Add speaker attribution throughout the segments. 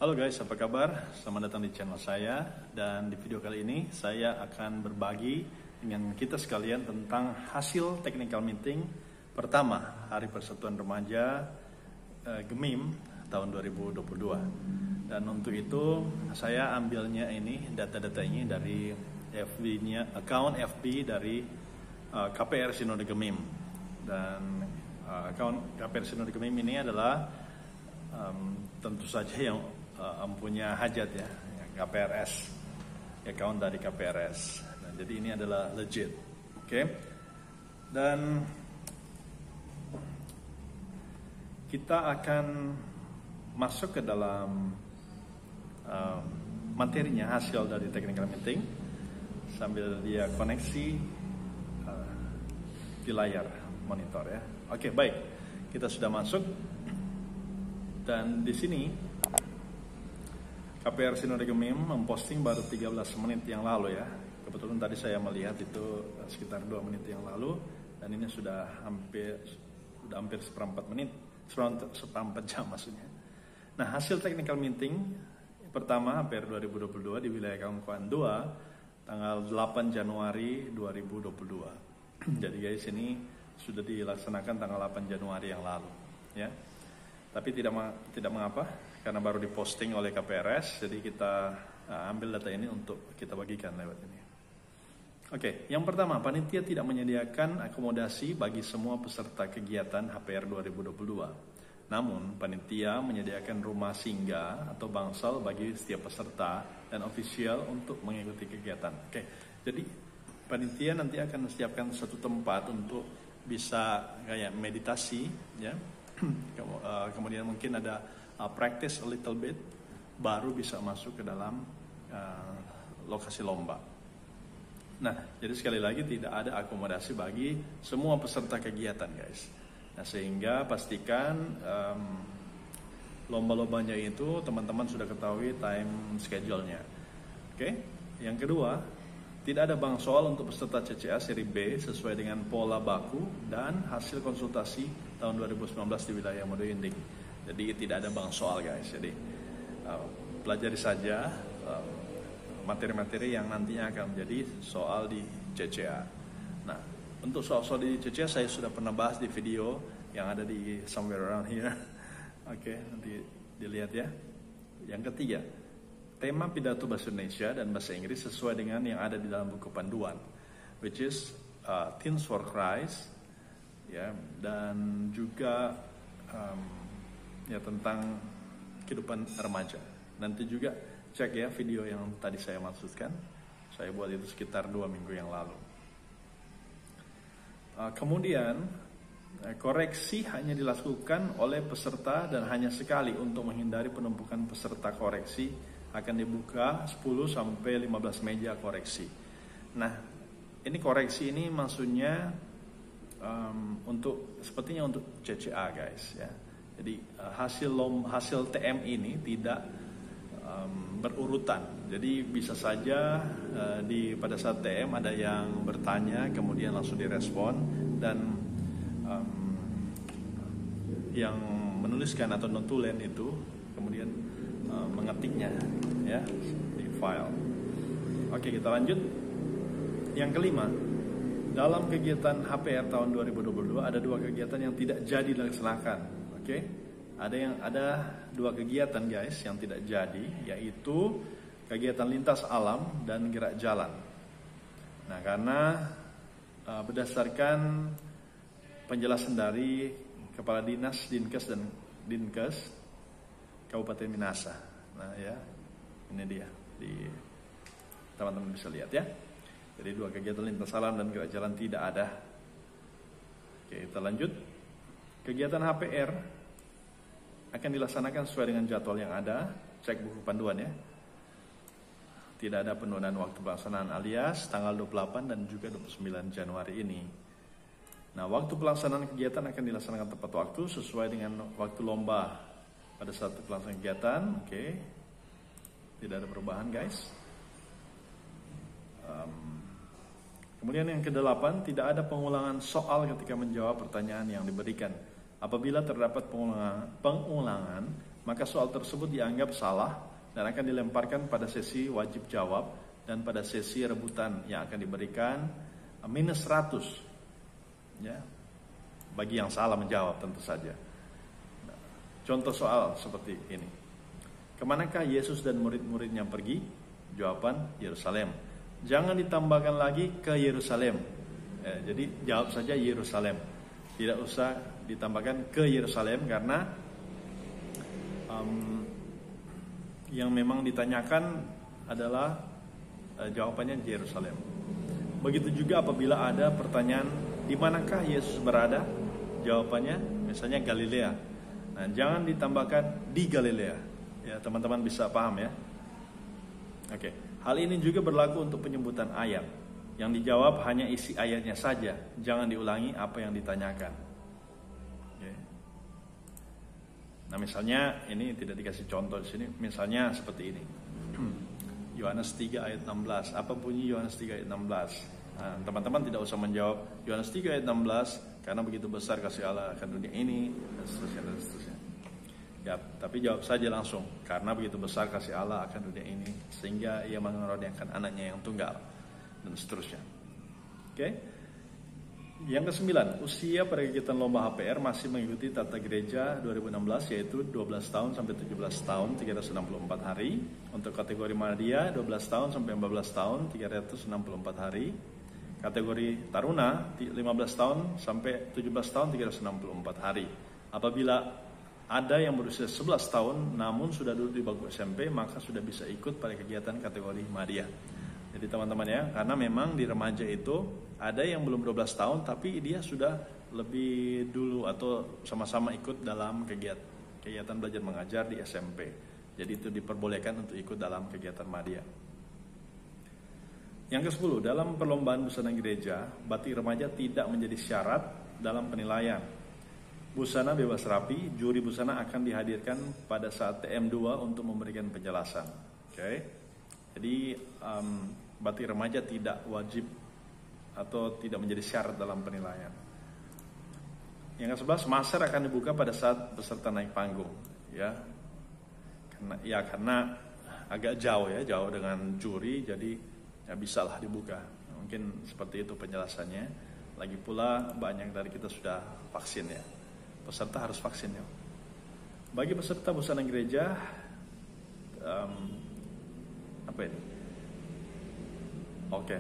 Speaker 1: Halo guys, apa kabar? Selamat datang di channel saya. Dan di video kali ini saya akan berbagi dengan kita sekalian tentang hasil technical meeting pertama Hari Persatuan Remaja GEMIM tahun 2022. Dan untuk itu saya ambilnya ini data-data ini dari FB-nya, account FB dari KPR Sinode GEMIM. Dan account KPR Sinode GEMIM ini adalah tentu saja yang mempunyai hajat ya, KPRS, account dari KPRS. Nah, jadi ini adalah legit, oke? Dan kita akan masuk ke dalam materinya, hasil dari technical meeting sambil dia koneksi di layar monitor ya. Oke, baik, kita sudah masuk dan di sini KPR Sinode GEMIM memposting baru 13 menit yang lalu ya. Kebetulan tadi saya melihat itu sekitar 2 menit yang lalu dan ini sudah hampir seperempat jam maksudnya. Nah, hasil technical meeting pertama KPR 2022 di wilayah Kaungkuan 2 tanggal 8 Januari 2022. Jadi guys, ini sudah dilaksanakan tanggal 8 Januari yang lalu ya. Tapi tidak mengapa karena baru diposting oleh KPRS, jadi kita ambil data ini untuk kita bagikan lewat ini. Oke, yang pertama, panitia tidak menyediakan akomodasi bagi semua peserta kegiatan HPR 2022. Namun, panitia menyediakan rumah singgah atau bangsal bagi setiap peserta dan ofisial untuk mengikuti kegiatan. Oke, jadi panitia nanti akan menyiapkan satu tempat untuk bisa kayak meditasi, ya. Kemudian mungkin ada practice a little bit, baru bisa masuk ke dalam lokasi lomba. Nah, jadi sekali lagi tidak ada akomodasi bagi semua peserta kegiatan guys. Nah, sehingga pastikan lomba-lombanya itu teman-teman sudah ketahui time schedule-nya. Oke, yang kedua, tidak ada bank soal untuk peserta CCA seri B sesuai dengan pola baku dan hasil konsultasi tahun 2019 di wilayah Modo Inding. Jadi tidak ada bank soal guys. Jadi pelajari saja materi-materi yang nantinya akan menjadi soal di CCA. Nah, untuk soal-soal di CCA saya sudah pernah bahas di video yang ada di somewhere around here. Oke, nanti dilihat ya. Yang ketiga, tema pidato bahasa Indonesia dan bahasa Inggris sesuai dengan yang ada di dalam buku panduan, which is Teens for Christ, ya, dan juga ya tentang kehidupan remaja. Nanti juga cek ya video yang tadi saya maksudkan. Saya buat itu sekitar 2 minggu yang lalu. Kemudian koreksi hanya dilakukan oleh peserta dan hanya sekali untuk menghindari penumpukan peserta koreksi. Akan dibuka 10 sampai 15 meja koreksi. Nah, ini koreksi ini maksudnya sepertinya untuk CCA guys ya. Jadi hasil TM ini tidak berurutan. Jadi bisa saja pada saat TM ada yang bertanya kemudian langsung direspon dan yang menuliskan atau notulen itu kemudian mengetiknya ya di file. Oke, kita lanjut. Yang kelima, dalam kegiatan HPR tahun 2022 ada 2 kegiatan yang tidak jadi dilaksanakan. Oke, ada 2 kegiatan guys yang tidak jadi, yaitu kegiatan lintas alam dan gerak jalan. Nah, karena berdasarkan penjelasan dari Kepala Dinas Dinkes dan Dinkes Kabupaten Minahasa. Nah ya, ini dia, teman-teman bisa lihat ya. Jadi 2 kegiatan lintas alam dan gerak jalan tidak ada. Oke, kita lanjut. Kegiatan HPR akan dilaksanakan sesuai dengan jadwal yang ada. Cek buku panduan ya. Tidak ada penundaan waktu pelaksanaan alias tanggal 28 dan juga 29 Januari ini. Nah, waktu pelaksanaan kegiatan akan dilaksanakan tepat waktu sesuai dengan waktu lomba pada saat pelaksanaan kegiatan. Oke, tidak ada perubahan guys. Kemudian yang ke-8, tidak ada pengulangan soal ketika menjawab pertanyaan yang diberikan. Apabila terdapat pengulangan, maka soal tersebut dianggap salah dan akan dilemparkan pada sesi wajib jawab, dan pada sesi rebutan yang akan diberikan minus 100 ya, bagi yang salah menjawab tentu saja. Contoh soal seperti ini. Kemanakah Yesus dan murid-muridnya pergi? Jawaban, Yerusalem. Jangan ditambahkan lagi ke Yerusalem. Jadi jawab saja Yerusalem. Tidak usah ditambahkan ke Yerusalem, karena yang memang ditanyakan adalah jawabannya Yerusalem. Begitu juga apabila ada pertanyaan di manakah Yesus berada? Jawabannya misalnya Galilea. Nah, jangan ditambahkan di Galilea. Ya, teman-teman bisa paham ya. Oke. Hal ini juga berlaku untuk penyebutan ayat. Yang dijawab hanya isi ayatnya saja. Jangan diulangi apa yang ditanyakan. Oke. Nah, misalnya ini tidak dikasih contoh di sini. Misalnya seperti ini. Yohanes 3 ayat 16. Apa bunyi Yohanes 3 ayat 16? Nah, teman-teman tidak usah menjawab Yohanes 3 ayat 16 karena begitu besar kasih Allah akan dunia ini, dan seterusnya dan seterusnya. Ya, tapi jawab saja langsung, karena begitu besar kasih Allah akan dunia ini sehingga ia mengaruniakan anaknya yang tunggal, dan seterusnya. Oke. Yang ke-9, usia pada kegiatan lomba HPR masih mengikuti tata gereja 2016, yaitu 12 tahun sampai 17 tahun 364 hari. Untuk kategori Madya 12 tahun sampai 14 tahun 364 hari. Kategori Taruna 15 tahun sampai 17 tahun 364 hari. Apabila ada yang berusia 11 tahun namun sudah duduk di bangku SMP, maka sudah bisa ikut pada kegiatan kategori Madya. Jadi teman-teman ya, karena memang di remaja itu ada yang belum 12 tahun tapi dia sudah lebih dulu atau sama-sama ikut dalam kegiatan belajar mengajar di SMP. Jadi itu diperbolehkan untuk ikut dalam kegiatan Madya. Yang ke-10, dalam perlombaan busana gereja, batik remaja tidak menjadi syarat dalam penilaian. Busana bebas rapi, juri busana akan dihadirkan pada saat TM2 untuk memberikan penjelasan. Oke. Jadi batik remaja tidak wajib atau tidak menjadi syarat dalam penilaian. Yang ke-11, maser akan dibuka pada saat peserta naik panggung, ya. Karena agak jauh dengan juri, jadi ya bisalah dibuka. Mungkin seperti itu penjelasannya. Lagi pula banyak dari kita sudah vaksin ya. Peserta harus vaksin ya. Bagi peserta busana gereja, apa ini? Oke.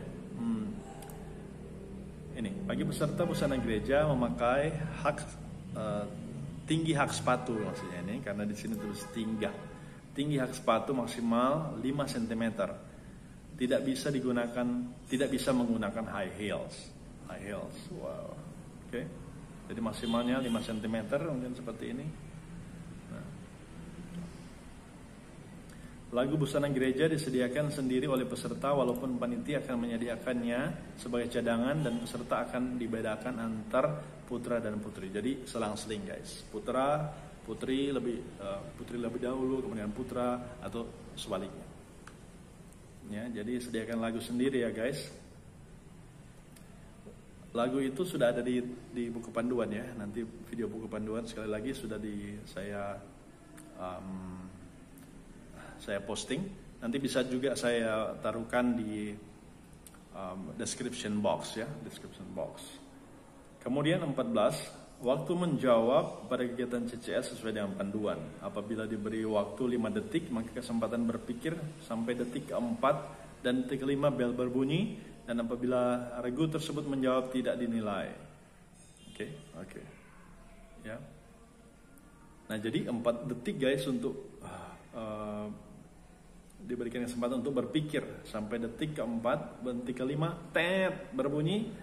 Speaker 1: Ini bagi peserta busana gereja memakai tinggi hak sepatu maksudnya ini, karena di sini tulis tinggi hak sepatu maksimal 5 cm. Tidak bisa menggunakan high heels. Wow. Oke. Jadi maksimalnya 5 cm mungkin seperti ini. Nah. Lagu busana gereja disediakan sendiri oleh peserta, walaupun panitia akan menyediakannya sebagai cadangan, dan peserta akan dibedakan antar putra dan putri. Jadi selang-seling guys. Putri lebih dahulu, kemudian putra, atau sebaliknya. Ya, jadi sediakan lagu sendiri ya guys. Lagu itu sudah ada di buku panduan ya. Nanti video buku panduan sekali lagi sudah saya posting. Nanti bisa juga saya taruhkan di description box. Kemudian 14, waktu menjawab pada kegiatan CCS sesuai dengan panduan. Apabila diberi waktu 5 detik, maka kesempatan berpikir sampai detik keempat dan detik kelima bel berbunyi, dan apabila regu tersebut menjawab tidak dinilai. Oke. Ya. Nah, jadi 4 detik guys untuk diberikan kesempatan untuk berpikir sampai detik keempat, detik kelima berbunyi,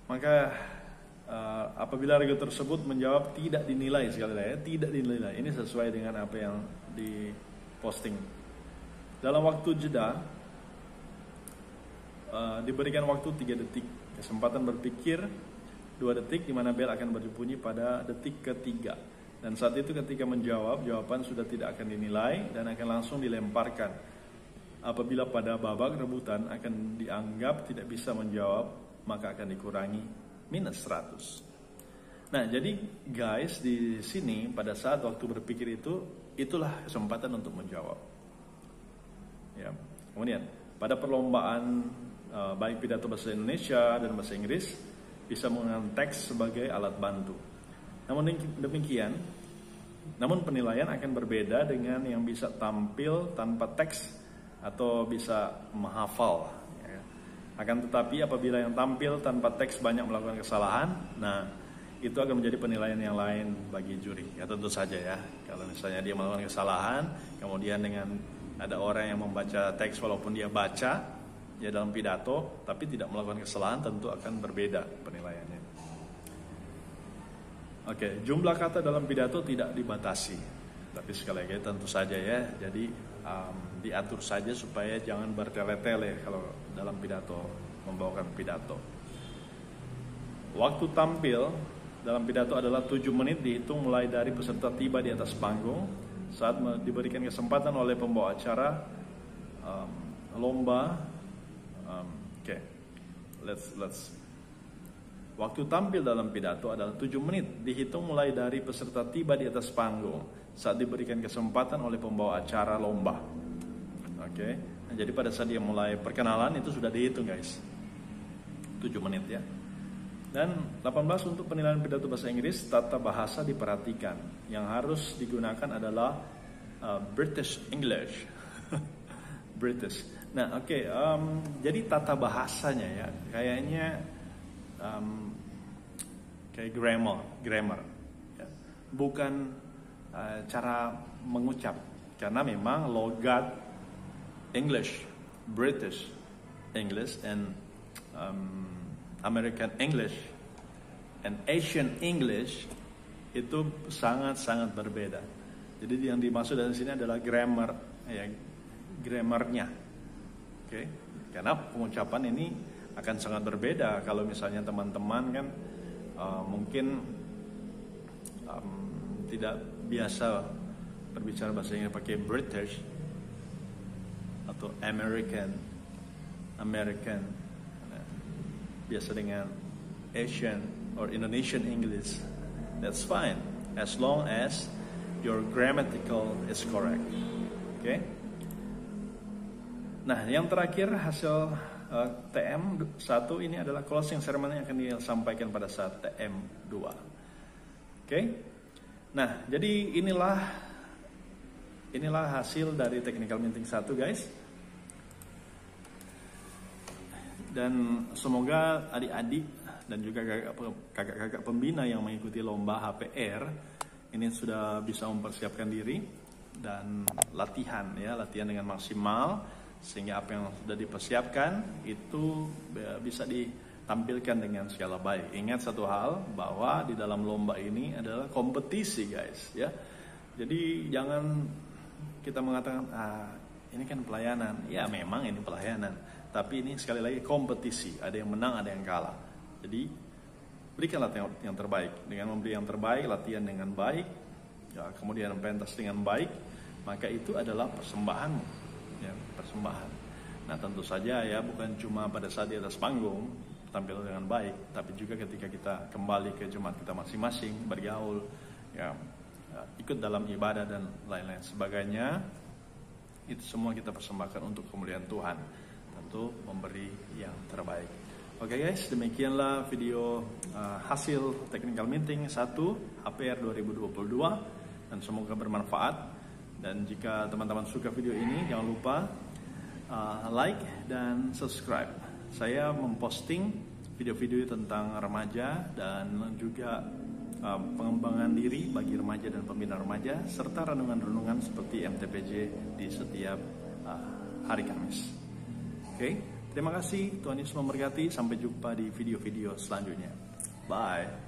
Speaker 1: maka apabila regu tersebut menjawab tidak dinilai, sekali lagi tidak dinilai. Ini sesuai dengan apa yang diposting. Dalam waktu jeda diberikan waktu 3 detik, kesempatan berpikir 2 detik, di mana bel akan berbunyi pada detik ketiga. Dan saat itu ketika menjawab, jawaban sudah tidak akan dinilai dan akan langsung dilemparkan. Apabila pada babak rebutan akan dianggap tidak bisa menjawab, maka akan dikurangi minus 100. Nah, jadi guys di sini pada saat waktu berpikir itulah kesempatan untuk menjawab. Ya. Kemudian pada perlombaan baik pidato bahasa Indonesia dan bahasa Inggris bisa menggunakan teks sebagai alat bantu. Namun demikian, penilaian akan berbeda dengan yang bisa tampil tanpa teks atau bisa menghafal. Ya. Akan tetapi apabila yang tampil tanpa teks banyak melakukan kesalahan, nah itu akan menjadi penilaian yang lain bagi juri. Ya tentu saja ya, kalau misalnya dia melakukan kesalahan, kemudian dengan ada orang yang membaca teks walaupun dia baca ya dalam pidato, tapi tidak melakukan kesalahan, tentu akan berbeda penilaiannya. Oke, jumlah kata dalam pidato tidak dibatasi, tapi sekali lagi tentu saja ya, jadi diatur saja supaya jangan bertele-tele kalau dalam pidato, membawakan pidato. Waktu tampil dalam pidato adalah 7 menit dihitung mulai dari peserta tiba di atas panggung saat diberikan kesempatan oleh pembawa acara lomba. Let's. Waktu tampil dalam pidato adalah 7 menit dihitung mulai dari peserta tiba di atas panggung saat diberikan kesempatan oleh pembawa acara lomba. Oke. Nah, jadi pada saat dia mulai perkenalan itu sudah dihitung guys. 7 menit ya. Dan 18 untuk penilaian pidato bahasa Inggris, tata bahasa diperhatikan. Yang harus digunakan adalah British English. British. Nah, oke. Jadi tata bahasanya ya, kayaknya kayak grammar. Ya. Bukan cara mengucap, karena memang logat English, British English, and American English and Asian English itu sangat-sangat berbeda. Jadi yang dimaksud dari sini adalah grammar, ya, grammarnya. Oke, karena pengucapan ini akan sangat berbeda. Kalau misalnya teman-teman kan mungkin tidak biasa berbicara bahasa Inggris pakai British atau American, biasa dengan Asian or Indonesian English. That's fine as long as your grammatical is correct. Okay? Nah, yang terakhir hasil TM1 ini adalah closing ceremony yang akan disampaikan pada saat TM2. Okay? Nah, jadi inilah hasil dari technical meeting 1 guys. Dan semoga adik-adik dan juga kakak-kakak pembina yang mengikuti lomba HPR ini sudah bisa mempersiapkan diri dan latihan dengan maksimal, sehingga apa yang sudah dipersiapkan itu bisa ditampilkan dengan segala baik. Ingat satu hal, bahwa di dalam lomba ini adalah kompetisi guys ya. Jadi jangan kita mengatakan ini kan pelayanan. Ya memang ini pelayanan, tapi ini sekali lagi kompetisi, ada yang menang, ada yang kalah. Jadi berikanlah yang terbaik. Dengan memberi yang terbaik, latihan dengan baik, ya, kemudian pentas dengan baik, maka itu adalah persembahanmu, ya, persembahan. Nah tentu saja ya, bukan cuma pada saat di atas panggung tampil dengan baik, tapi juga ketika kita kembali ke jemaat kita masing-masing, bergaul, ya, ikut dalam ibadah dan lain-lain sebagainya. Itu semua kita persembahkan untuk kemuliaan Tuhan, tentu memberi yang terbaik. Oke guys, demikianlah video hasil technical meeting 1 HPR 2022, dan semoga bermanfaat. Dan jika teman-teman suka video ini, jangan lupa like dan subscribe. Saya memposting video-video tentang remaja dan juga pengembangan diri bagi remaja dan pembina remaja, serta renungan-renungan seperti MTPJ di setiap hari Kamis. Oke, terima kasih. Tuhan Yesus memberkati. Sampai jumpa di video-video selanjutnya. Bye.